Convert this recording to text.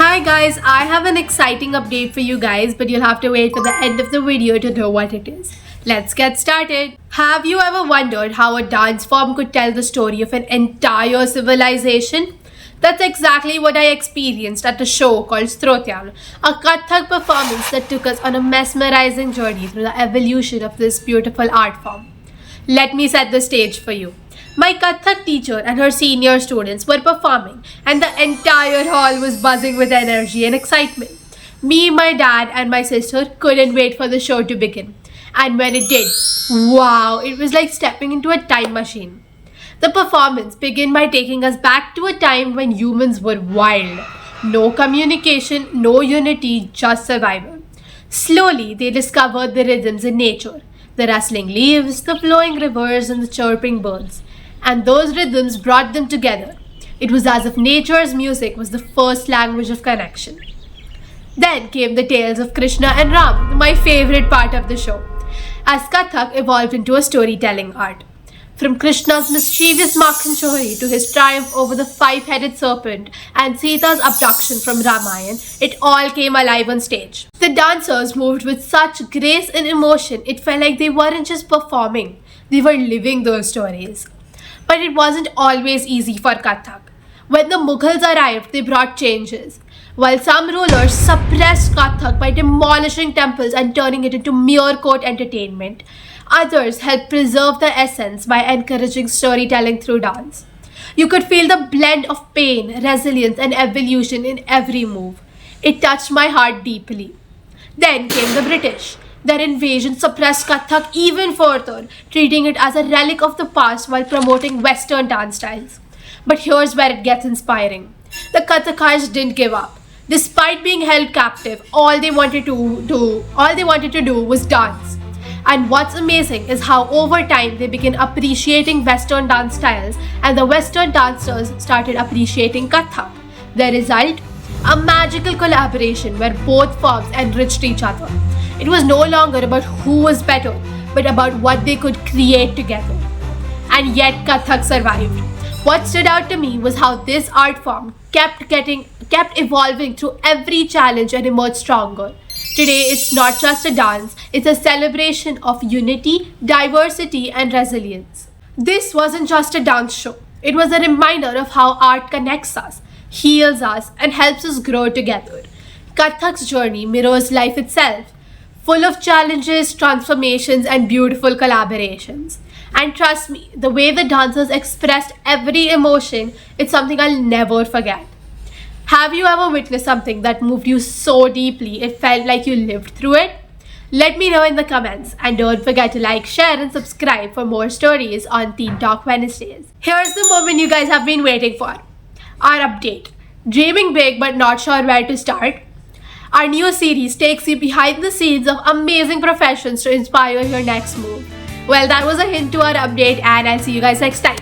Hi guys, I have an exciting update for you guys, but you'll have to wait for the end of the video to know what it is. Let's get started. Have you ever wondered how a dance form could tell the story of an entire civilization? That's exactly what I experienced at a show called Strotyam, a Kathak performance that took us on a mesmerizing journey through the evolution of this beautiful art form. Let me set the stage for you. My Kathak teacher and her senior students were performing, and the entire hall was buzzing with energy and excitement. Me, my dad, and my sister couldn't wait for the show to begin. And when it did, wow, it was like stepping into a time machine. The performance began by taking us back to a time when humans were wild. No communication, no unity, just survival. Slowly, they discovered the rhythms in nature, the rustling leaves, the flowing rivers, and the chirping birds. And those rhythms brought them together. It was as if nature's music was the first language of connection. Then came the tales of Krishna and Ram, my favorite part of the show, as Kathak evolved into a storytelling art. From Krishna's mischievous Makhan Chori to his triumph over the five-headed serpent and Sita's abduction from Ramayana, it all came alive on stage. The dancers moved with such grace and emotion, it felt like they weren't just performing, they were living those stories. But it wasn't always easy for Kathak. When the Mughals arrived, they brought changes. While some rulers suppressed Kathak by demolishing temples and turning it into mere court entertainment, others helped preserve the essence by encouraging storytelling through dance. You could feel the blend of pain, resilience, and evolution in every move. It touched my heart deeply. Then came the British. Their invasion suppressed Kathak even further, treating it as a relic of the past while promoting Western dance styles. But here's where it gets inspiring. The Kathakars didn't give up. Despite being held captive, all they wanted to do was dance. And what's amazing is how over time they began appreciating Western dance styles and the Western dancers started appreciating Kathak. The result? A magical collaboration where both forms enriched each other. It was no longer about who was better, but about what they could create together. And yet Kathak survived. What stood out to me was how this art form kept evolving through every challenge and emerged stronger. Today it's not just a dance, it's a celebration of unity, diversity, and resilience. This wasn't just a dance show. It was a reminder of how art connects us, heals us, and helps us grow together. Kathak's journey mirrors life itself, full of challenges, transformations, and beautiful collaborations. And trust me, the way the dancers expressed every emotion, it's something I'll never forget. Have you ever witnessed something that moved you so deeply it felt like you lived through it? Let me know in the comments, and don't forget to like, share, and subscribe for more stories on Teen Talk Wednesdays. Here's the moment you guys have been waiting for. Our update. Dreaming big but not sure where to start? Our new series takes you behind the scenes of amazing professions to inspire your next move. Well, that was a hint to our update, and I'll see you guys next time.